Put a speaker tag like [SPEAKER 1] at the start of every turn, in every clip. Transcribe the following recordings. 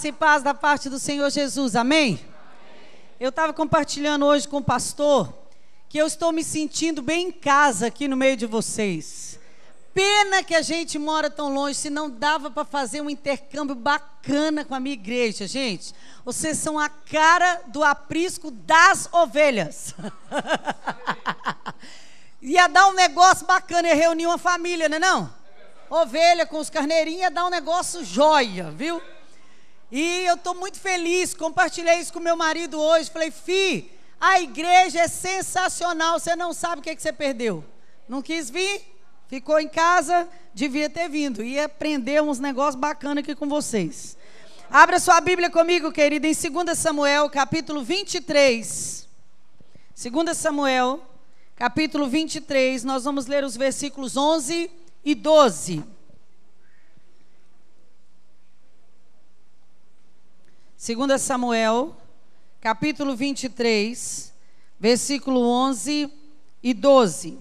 [SPEAKER 1] E paz da parte do Senhor Jesus, amém? Eu estava compartilhando hoje com o pastor que eu estou me sentindo bem em casa aqui no meio de vocês. Pena que a gente mora tão longe, se não dava para fazer um intercâmbio bacana com a minha igreja, gente. Vocês são a cara do aprisco das ovelhas. Ia dar um negócio bacana, ia reunir uma família, não é não? Ovelha com os carneirinhos ia dar um negócio joia, viu? E eu estou muito feliz, compartilhei isso com meu marido hoje, falei, a igreja é sensacional, você não sabe o que você perdeu. Não quis vir, ficou em casa, devia ter vindo, ia aprender uns negócios bacanas aqui com vocês. Abra sua Bíblia comigo, querida, em 2 Samuel, capítulo 23. 2 Samuel, capítulo 23, nós vamos ler os versículos 11 e 12. 2 Samuel, capítulo 23, versículo 11 e 12.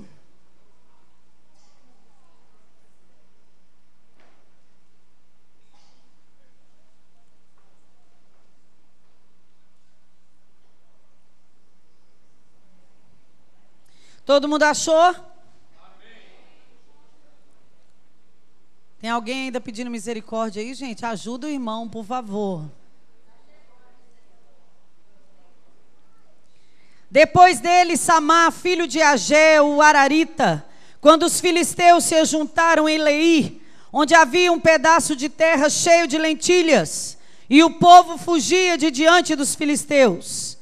[SPEAKER 1] Todo mundo achou? Amém. Tem alguém ainda pedindo misericórdia aí, gente? Ajuda o irmão, por favor. Depois dele, Samá, filho de Ageu, o Ararita, quando os filisteus se juntaram em Leí, onde havia um pedaço de terra cheio de lentilhas, e o povo fugia de diante dos filisteus.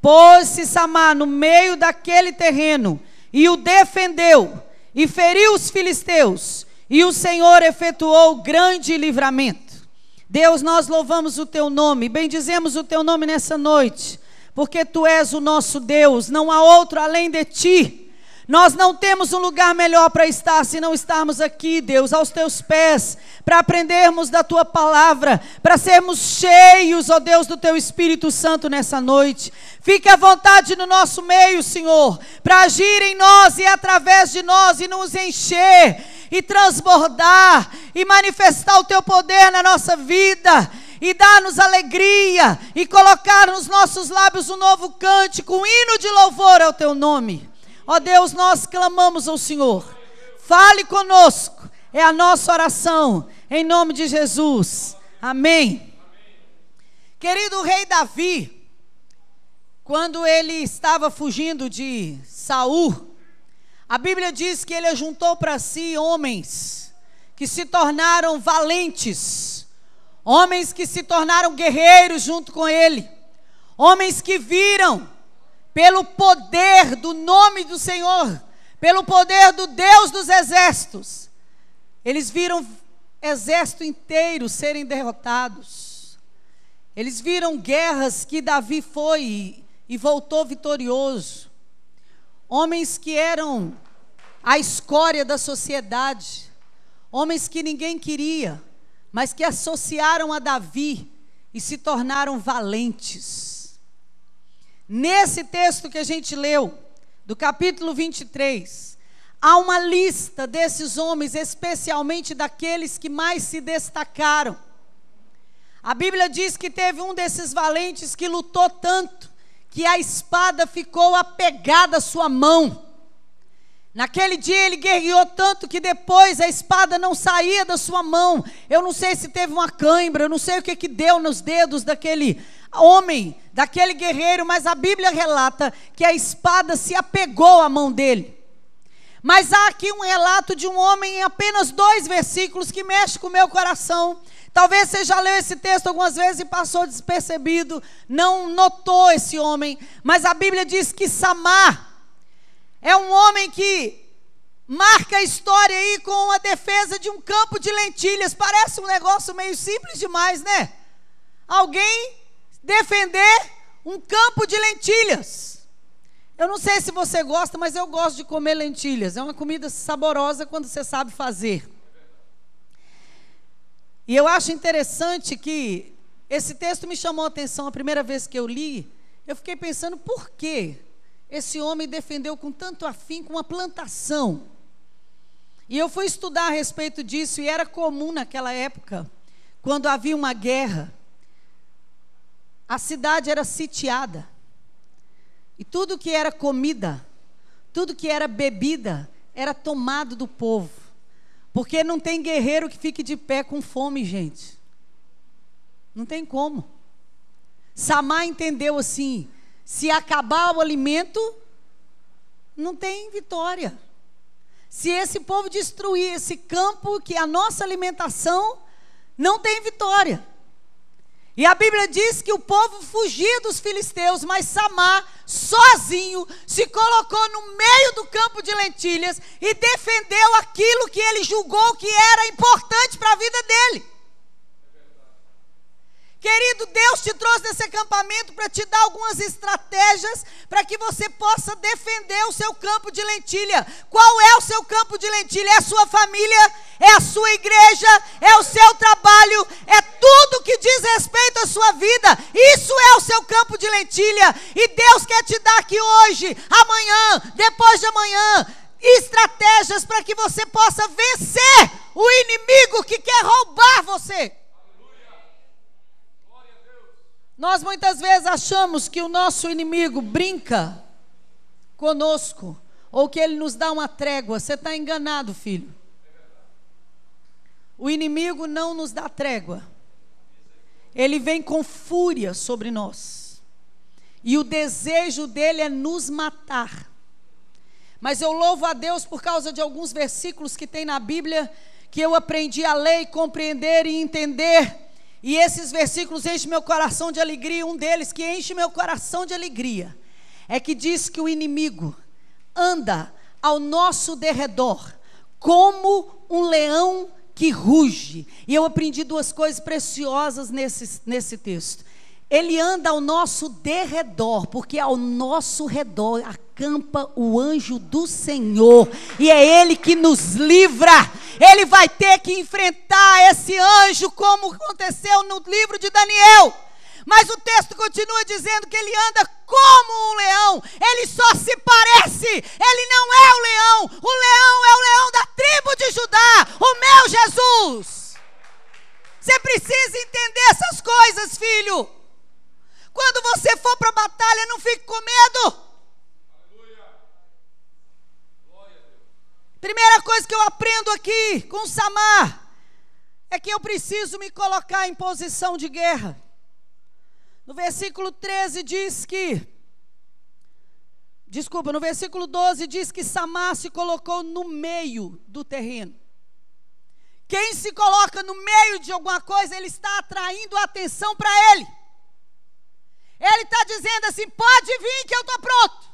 [SPEAKER 1] Pôs-se Samá no meio daquele terreno, e o defendeu, e feriu os filisteus, e o Senhor efetuou grande livramento. Deus, nós louvamos o teu nome, bendizemos o teu nome nessa noite, porque tu és o nosso Deus, não há outro além de ti. Nós não temos um lugar melhor para estar se não estarmos aqui, Deus, aos teus pés, para aprendermos da tua palavra, para sermos cheios, ó Deus, do teu Espírito Santo nessa noite. Fique à vontade no nosso meio, Senhor, para agir em nós e através de nós e nos encher e transbordar e manifestar o teu poder na nossa vida. E dar-nos alegria, e colocar nos nossos lábios um novo cântico, um hino de louvor ao teu nome. Ó Deus, nós clamamos ao Senhor. Fale conosco, é a nossa oração, em nome de Jesus. Amém. Querido rei Davi, quando ele estava fugindo de Saul, a Bíblia diz que ele ajuntou para si homens que se tornaram valentes, homens que se tornaram guerreiros junto com ele, homens que viram pelo poder do nome do Senhor, pelo poder do Deus dos exércitos, eles viram exército inteiro serem derrotados, eles viram guerras que Davi foi e voltou vitorioso, homens que eram a escória da sociedade, homens que ninguém queria, mas que associaram a Davi e se tornaram valentes. Nesse texto que a gente leu, do capítulo 23, há uma lista desses homens, especialmente daqueles que mais se destacaram. A Bíblia diz que teve um desses valentes que lutou tanto, que a espada ficou apegada à sua mão. Naquele dia ele guerreou tanto que depois a espada não saía da sua mão. Eu não sei se teve uma cãibra, eu não sei o que deu nos dedos daquele homem, daquele guerreiro, mas a Bíblia relata que a espada se apegou à mão dele. Mas há aqui um relato de um homem em apenas 2 versículos que mexe com o meu coração. Talvez você já leu esse texto algumas vezes e passou despercebido, não notou esse homem, mas a Bíblia diz que Samá é um homem que marca a história aí com a defesa de um campo de lentilhas. Parece um negócio meio simples demais, né? Alguém defender um campo de lentilhas. Eu não sei se você gosta, mas eu gosto de comer lentilhas. É uma comida saborosa quando você sabe fazer. E eu acho interessante que esse texto me chamou a atenção a primeira vez que eu li. Eu fiquei pensando, por quê? Esse homem defendeu com tanto afinco uma plantação. E eu fui estudar a respeito disso, e era comum naquela época, quando havia uma guerra, a cidade era sitiada. E tudo que era comida, tudo que era bebida, era tomado do povo. Porque não tem guerreiro que fique de pé com fome, gente. Não tem como. Samá entendeu assim: se acabar o alimento, não tem vitória. Se esse povo destruir esse campo, que é a nossa alimentação, não tem vitória. E a Bíblia diz que o povo fugia dos filisteus, mas Samá, sozinho, se colocou no meio do campo de lentilhas e defendeu aquilo que ele julgou que era importante para a vida dele. Querido, Deus te trouxe nesse acampamento para te dar algumas estratégias para que você possa defender o seu campo de lentilha. Qual é o seu campo de lentilha? É a sua família, é a sua igreja, é o seu trabalho, é tudo que diz respeito à sua vida. Isso é o seu campo de lentilha. E Deus quer te dar aqui hoje, amanhã, depois de amanhã, estratégias para que você possa vencer o inimigo que quer roubar você. Nós muitas vezes achamos que o nosso inimigo brinca conosco, ou que ele nos dá uma trégua. Você está enganado, filho. O inimigo não nos dá trégua. Ele vem com fúria sobre nós. E o desejo dele é nos matar. Mas eu louvo a Deus por causa de alguns versículos que tem na Bíblia, que eu aprendi a ler, compreender e entender. E esses versículos enchem meu coração de alegria. Um deles que enche meu coração de alegria é que diz que o inimigo anda ao nosso derredor como um leão que ruge. E eu aprendi duas coisas preciosas nesse texto. Ele anda ao nosso derredor, porque ao nosso redor acampa o anjo do Senhor, e é Ele que nos livra. Ele vai ter que enfrentar esse anjo, como aconteceu no livro de Daniel. Mas o texto continua dizendo que ele anda como um leão. Ele só se parece. Ele não é o leão. O leão é o leão da tribo de Judá, o meu Jesus. Você precisa entender essas coisas, filho. Quando você for para a batalha, não fique com medo. Primeira coisa que eu aprendo aqui com Samá é que eu preciso me colocar em posição de guerra. No versículo 13 diz que... no versículo 12 diz que Samá se colocou no meio do terreno. Quem se coloca no meio de alguma coisa, ele está atraindo a atenção para ele. Ele está dizendo assim: pode vir que eu estou pronto.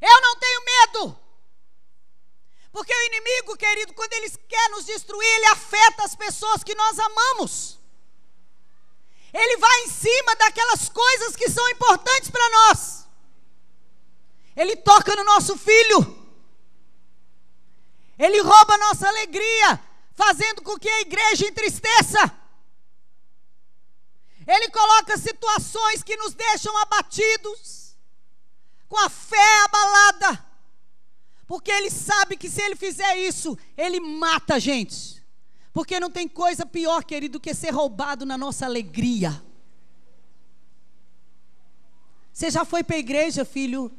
[SPEAKER 1] Eu não tenho medo. Porque o inimigo, querido, quando ele quer nos destruir, ele afeta as pessoas que nós amamos. Ele vai em cima daquelas coisas que são importantes para nós. Ele toca no nosso filho. Ele rouba a nossa alegria, fazendo com que a igreja entristeça. Ele coloca situações que nos deixam abatidos, com a fé abalada. Porque ele sabe que se ele fizer isso, ele mata a gente. Porque não tem coisa pior, querido, do que ser roubado na nossa alegria. Você já foi para a igreja, filho,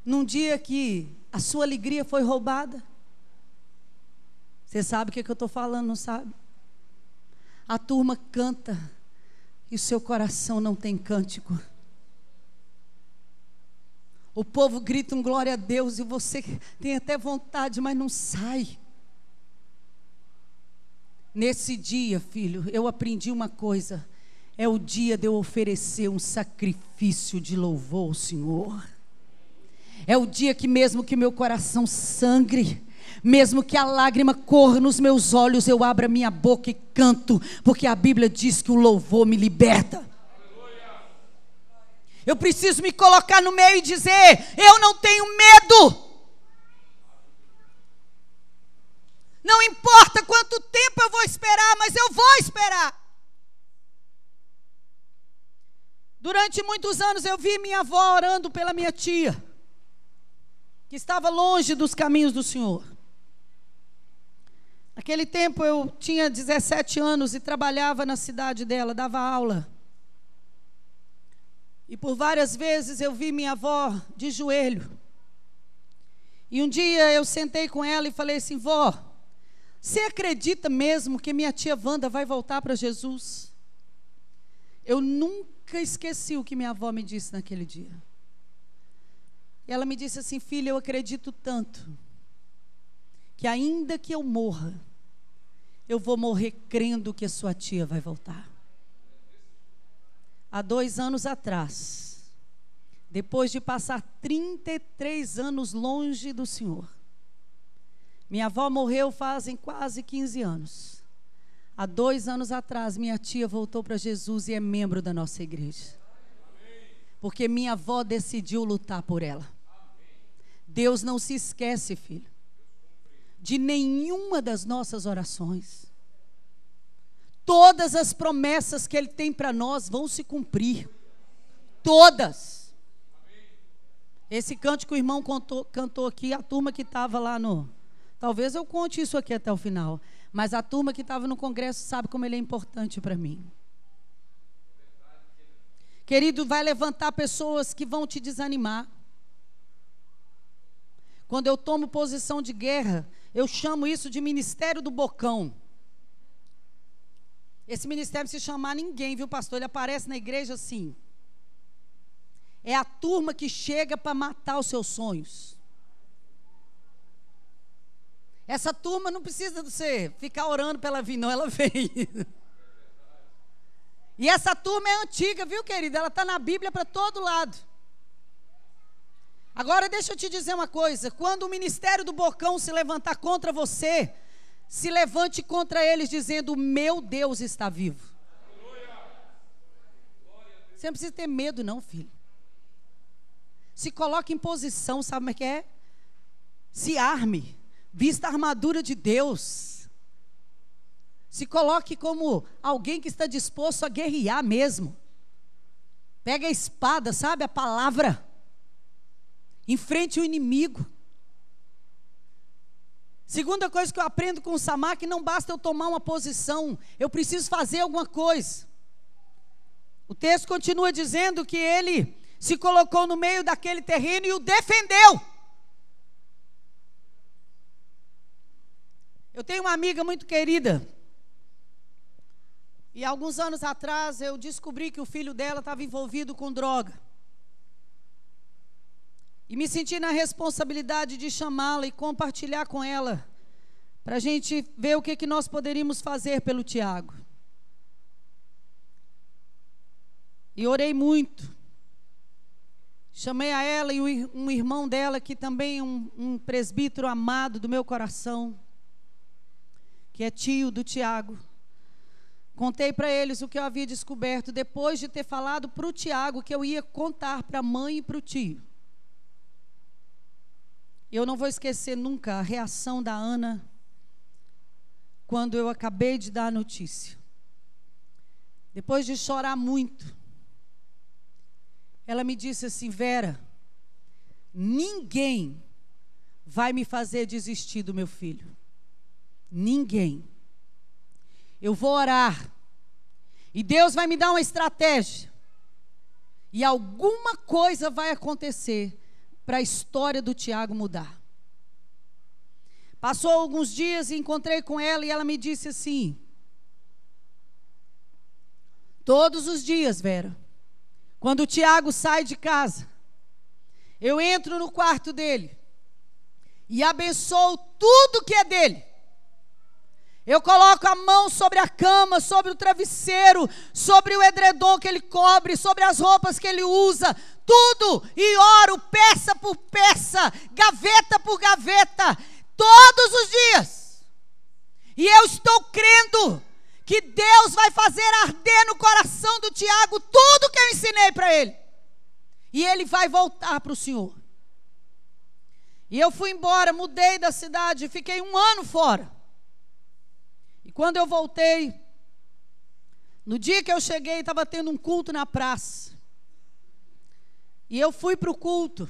[SPEAKER 1] num dia que a sua alegria foi roubada? Você sabe o que eu estou falando, não sabe? A turma canta e o seu coração não tem cântico. O povo grita um glória a Deus e você tem até vontade, mas não sai. Nesse dia, filho, eu aprendi uma coisa. É o dia de eu oferecer um sacrifício de louvor ao Senhor. É o dia que mesmo que meu coração sangre, mesmo que a lágrima corra nos meus olhos, eu abro a minha boca e canto, porque a Bíblia diz que o louvor me liberta. Eu preciso me colocar no meio e dizer: eu não tenho medo. Não importa quanto tempo eu vou esperar, mas eu vou esperar. Durante muitos anos eu vi minha avó orando pela minha tia, que estava longe dos caminhos do Senhor. Naquele tempo eu tinha 17 anos e trabalhava na cidade dela, dava aula. E por várias vezes eu vi minha avó de joelho. E um dia eu sentei com ela e falei assim: vó, você acredita mesmo que minha tia Wanda vai voltar para Jesus? Eu nunca esqueci o que minha avó me disse naquele dia. E ela me disse assim: filha, eu acredito tanto, que ainda que eu morra, eu vou morrer crendo que a sua tia vai voltar. Há 2 anos atrás, depois de passar 33 anos longe do Senhor, minha avó morreu fazem quase 15 anos. Há 2 anos atrás, minha tia voltou para Jesus e é membro da nossa igreja. Porque minha avó decidiu lutar por ela. Deus não se esquece, filho, de nenhuma das nossas orações. Todas as promessas que Ele tem para nós vão se cumprir. Todas. Esse cântico que o irmão cantou aqui, a turma que estava lá no... Talvez eu conte isso aqui até o final. Mas a turma que estava no congresso sabe como ele é importante para mim. Querido, vai levantar pessoas que vão te desanimar. Quando eu tomo posição de guerra, eu chamo isso de ministério do bocão. Esse ministério, se chamar ninguém, viu, pastor? Ele aparece na igreja assim. É a turma que chega para matar os seus sonhos. Essa turma não precisa de você ficar orando para ela vir, não, ela vem. E essa turma é antiga, viu, querida? Ela está na Bíblia para todo lado. Agora deixa eu te dizer uma coisa: quando o ministério do bocão se levantar contra você, se levante contra eles dizendo: meu Deus está vivo. Você não precisa ter medo não, filho. Se coloque em posição, sabe como é que é? Se arme, vista a armadura de Deus. Se coloque como alguém que está disposto a guerrear mesmo. Pega a espada, sabe, a palavra. Enfrente o inimigo. Segunda coisa que eu aprendo com o Samar, que não basta eu tomar uma posição, eu preciso fazer alguma coisa. O texto continua dizendo que ele se colocou no meio daquele terreno e o defendeu. Eu tenho uma amiga muito querida, e alguns anos atrás eu descobri que o filho dela estava envolvido com droga. E me senti na responsabilidade de chamá-la e compartilhar com ela, para a gente ver o que nós poderíamos fazer pelo Tiago. E orei muito. Chamei a ela e um irmão dela, que também é um presbítero amado do meu coração, que é tio do Tiago. Contei para eles o que eu havia descoberto, depois de ter falado para o Tiago que eu ia contar para a mãe e para o tio. Eu não vou esquecer nunca a reação da Ana quando eu acabei de dar a notícia. Depois de chorar muito, ela me disse assim: Vera, ninguém vai me fazer desistir do meu filho. Ninguém. Eu vou orar e Deus vai me dar uma estratégia e alguma coisa vai acontecer para a história do Tiago mudar. Passou alguns dias e encontrei com ela e ela me disse assim: todos os dias, Vera, quando o Tiago sai de casa, eu entro no quarto dele e abençoo tudo que é dele. Eu coloco a mão sobre a cama, sobre o travesseiro, sobre o edredom que ele cobre, sobre as roupas que ele usa, tudo, e oro peça por peça, gaveta por gaveta, todos os dias. E eu estou crendo que Deus vai fazer arder no coração do Tiago tudo que eu ensinei para ele. E ele vai voltar para o Senhor. E eu fui embora, mudei da cidade, fiquei 1 ano fora. E quando eu voltei, no dia que eu cheguei, estava tendo um culto na praça. E eu fui para o culto.